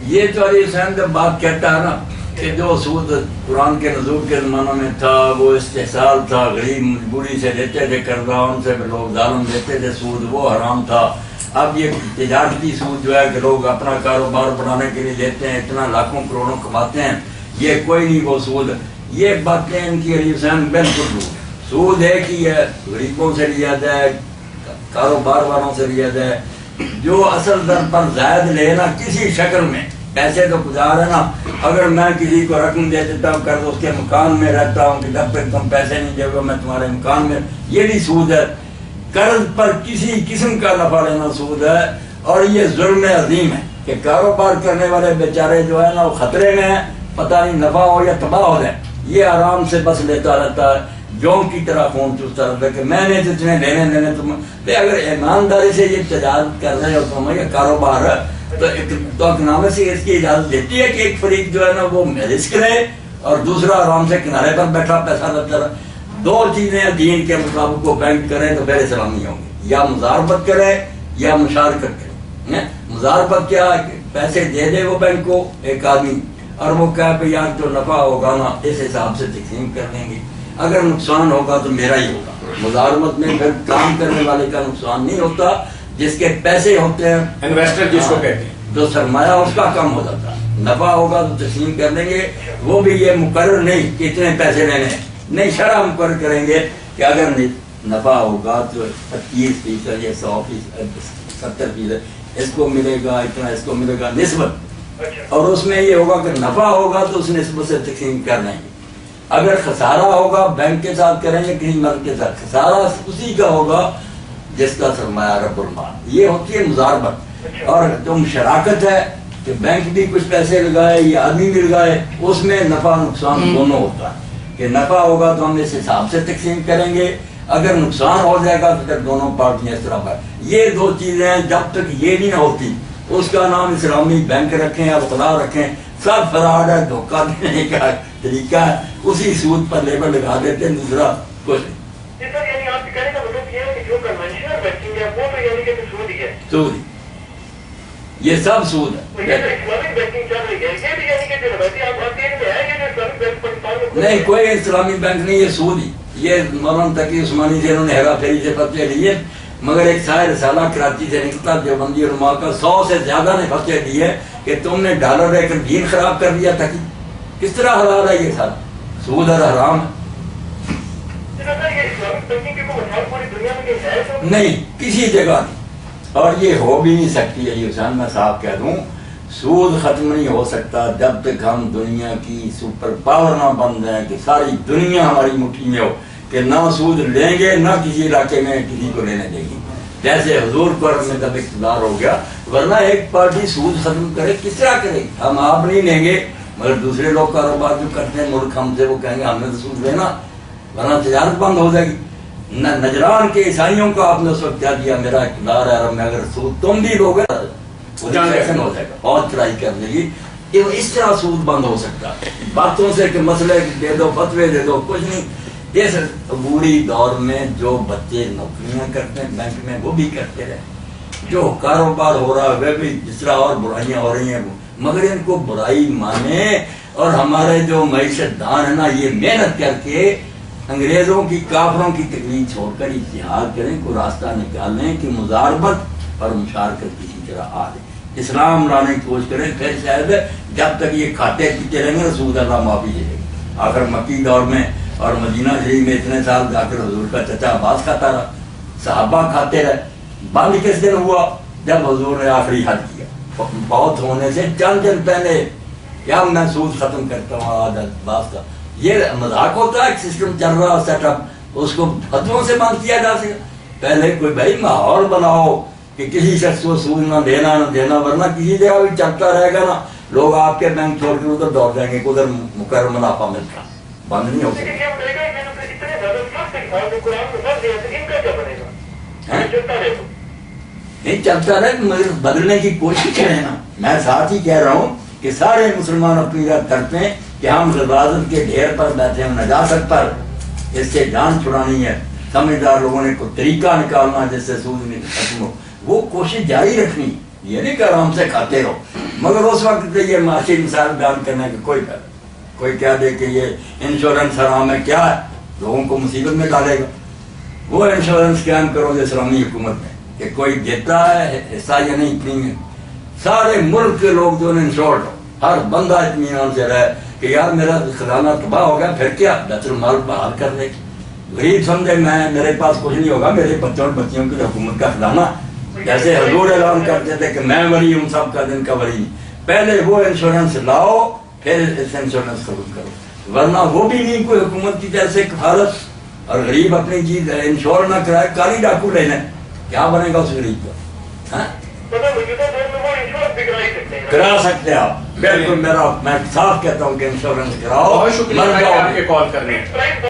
یہ تو علی حسین کا بات کہتا ہے نا کہ جو سود قرآن کے نزول کے زمانوں میں تھا وہ استحصال تھا، غریب مجبوری سے لیتے تھے، قرضاؤں سے لوگ ظالم دیتے تھے، سود وہ حرام تھا۔ اب یہ تجارتی سود جو ہے کہ لوگ اپنا کاروبار بڑھانے کے لیے لیتے ہیں، اتنا لاکھوں کروڑوں کماتے ہیں، یہ کوئی نہیں وہ سود۔ یہ باتیں ان کی علی حسین بالکل سود ایک ہی ہے، غریبوں سے لیا جائے، کاروبار والوں سے لیا جائے، جو اصل در پر زائد لینا کسی شکل میں پیسے تو گزار ہے نا۔ اگر میں کسی کو رقم دے دیتا ہوں قرض، اس کے مکان میں رہتا ہوں کہ جب تک تم پیسے نہیں دے گے میں تمہارے مکان میں، یہ بھی سود ہے۔ قرض پر کسی قسم کا نفع لینا سود ہے، اور یہ ظلم عظیم ہے کہ کاروبار کرنے والے بیچارے جو ہے نا وہ خطرے میں ہیں، پتہ نہیں نفع ہو یا تباہ ہو جائے، یہ آرام سے بس لیتا رہتا ہے، جون کی طرح خون چوستا رہتا ہے کہ میں نے جتنے لینے دینے تم۔ اگر ایمانداری سے یہ تجارت کر رہے ہو تم، یہ کاروبار ہے تو اکنامک سے اس کی اجازت دیتی ہے کہ ایک فریق جو ہے نا وہ رسک لے اور دوسرا آرام سے کنارے پر بیٹھا پیسہ رکھتا رہے۔ دو چیزیں دین کے مطابق کو بینک کریں تو پہلے سلامی ہوں گی، یا مزاربت کرے یا مشارکت کرے۔ مزاربت کیا ہے کہ پیسے دے دے وہ بینک کو ایک آدمی، اور وہ کہا کہ یار جو نفع ہوگا نا اس حساب سے تقسیم کر دیں گے، اگر نقصان ہوگا تو میرا ہی ہوگا۔ مزاربت میں پھر کام کرنے والے کا نقصان نہیں ہوتا، جس کے پیسے ہوتے ہیں انویسٹر جس کو کہتے ہیں، جو سرمایہ اس کا کم ہو جاتا ہے۔ نفع ہوگا تو تقسیم کر دیں گے، وہ بھی یہ مقرر نہیں کہ اتنے پیسے لینے ہیں، نہیں شرح مقرر کریں گے کہ اگر نفع ہوگا تو 25% یا 100%، 70% اس کو ملے گا، اتنا اس کو ملے گا نسبت، اور اس میں یہ ہوگا کہ نفع ہوگا تو اس نسبت سے تقسیم کر لیں گے۔ اگر خسارہ ہوگا بینک کے ساتھ کریں گے، کسی ملک کے ساتھ، خسارہ اسی کا ہوگا جس کا سرمایہ رب المال۔ یہ ہوتی ہے مزاربت۔ اور جو شراکت ہے کہ بینک بھی کچھ پیسے لگائے یا آدمی بھی لگائے، اس میں نفع نقصان دونوں ہوتا ہے کہ نفع ہوگا تو ہم اس حساب سے تقسیم کریں گے، اگر نقصان ہو جائے گا تو پھر دونوں پارٹیاں اس طرح پر۔ یہ دو چیزیں جب تک یہ نہیں ہوتی اس کا نام اسلامی بینک رکھیں یا خدا رکھیں، سب فراڈ ہے، دھوکہ دینے کا طریقہ ہے، اسی سود پر لیبل لگا دیتے ہیں، دوسرا کچھ نہیں۔ سود یہ سب سود ہے، نہیں کوئی اسلامی بینک نہیں، یہ سود ہی۔ یہ مولانا تقی عثمانی سے انہوں نے ہیرا پھیری سے فتوے لیے، مگر ایک شاعر رسالہ کراچی سے نکلتا دیوبندی علماء کا 100 سے زیادہ نے فتوے دیے کہ تم نے ڈالر لے کر دین خراب کر دیا تھا۔ کس طرح حلال ہے یہ سب؟ سود اور حرام ہے۔ نہیں کسی جگہ نہیں، اور یہ ہو بھی نہیں سکتی ہے۔ یہ حسین میں صاحب کہہ دوں، سود ختم نہیں ہو سکتا جب تک ہم دنیا کی سپر پاور نہ بن جائیں کہ ساری دنیا ہماری مٹھی میں ہو، کہ نہ سود لیں گے نہ کسی علاقے میں کسی کو لینے دیں گے، جیسے حضور پر میں جب اقتدار ہو گیا۔ ورنہ ایک پارٹی سود ختم کرے کس طرح کرے؟ ہم آپ نہیں لیں گے مگر دوسرے لوگ کاروبار جو کرتے ہیں ملک ہم سے، وہ کہیں گے ہم نے تو سود لینا، ورنہ تجارت بند ہو جائے گی۔ نجران کے عیسائیوں کا آپ نے اس وقت کیا دیا، میرا اقتدار ہے اور میں اگر سود تم بھی لوگ ہو جائے گا اور چڑھائی کر لے گی۔ یہ اس طرح سود بند ہو سکتا ہے باتوں سے کہ مسئلے دے دو، فتوے دے دو، کچھ نہیں۔ اس عبوری دور میں جو بچے نوکریاں کرتے ہیں بینک میں وہ بھی کرتے رہے، جو کاروبار ہو رہا ہے وہ بھی جس طرح اور برائیاں ہو رہی ہیں، مگر ان کو برائی مانے۔ اور ہمارے جو معیشت دان ہے نا، یہ محنت کر کے انگریزوں کی کافروں کی تقلید چھوڑ کر اتحاد کریں، کوئی راستہ نکالیں کہ مزاربت اور مشارکت کسی طرح آ جائے، اسلام لانے کی کوشش کریں، پھر شاید جب تک یہ کھاتے پیتے رہیں گے سود اللہ معافی دے گا۔ آخر مکی دور میں اور مدینہ شریف میں اتنے سال جا کر حضور کا چچا عباس کھاتا رہا، صحابہ کھاتے رہے۔ بند کس دن ہوا؟ جب حضور نے آخری حد کیا، بہت ہونے سے چند دن پہلے، کیا میں سود ختم کرتا ہوں آج عباس کا۔ یہ مذاق ہوتا ہے، ایک سسٹم چل رہا سیٹ اپ، اس کو فتووں سے بند کیا جا سکے۔ پہلے کوئی بھائی ماحول بناؤ کہ کسی شخص کو سود نہ دینا نہ دینا، ورنہ کسی جگہ بھی چلتا رہے گا نا، لوگ آپ کے بینک چھوڑ کے ادھر دوڑ جائیں گے، ادھر مقرر منافع ملتا، بند نہیں ہو سکتا۔ نہیں چلتا رہے مگر بدلنے کی کوشش کریں نا۔ میں ساتھ ہی کہہ رہا ہوں کہ سارے مسلمان اپنی رات کرتے ہیں کہ ہم غلازت کے ڈھیر پر بیٹھے ہیں، نجاست پر، اس سے جان چھڑانی ہے۔ سمجھدار لوگوں نے کوئی طریقہ نکالنا جس سے سود نہیں ختم ہو۔ وہ کوشش جاری رکھنی، یہ نہیں کہ آرام سے کھاتے رہو، مگر اس وقت یہ معاشی مثال بیان کرنے کا کوئی کہہ دے کہ یہ انشورنس حرام ہے، کیا ہے، لوگوں کو مصیبت میں ڈالے گا۔ وہ انشورنس قائم کرو جو اسلامی حکومت میں کہ کوئی دیتا ہے حصہ یا نہیں پریمیم، سارے ملک کے لوگ جو انشورڈ ہو، ہر بندہ اطمینان سے رہے کہ یار میرا خزانہ تباہ ہو گیا، پھر کیا، بیت المال بحال کر دے گی۔ غریب سمجھے میرے پاس کچھ نہیں ہوگا، میرے بچوں اور بچیوں کی حکومت کا خزانہ، جیسے حضور اعلان کرتے تھے کہ میں ولی ہوں، سب کا دن کا ولی نہیں، پہلے وہ انشورنس لاؤ پھر اس انشورنس قبول کرو، ورنہ وہ بھی نہیں کوئی حکومت کی جیسے کفالت، اور غریب اپنی چیز انشور نہ کرائے، کالی ڈاکو لے لیں، کیا بنے گا اس غریب کا؟ ہاں کرا سکتے آپ، بالکل، میں صاف کہتا ہوں کہ انشورنس کراؤ، بہت شکریہ مر جاؤ آپ کے کال کرنے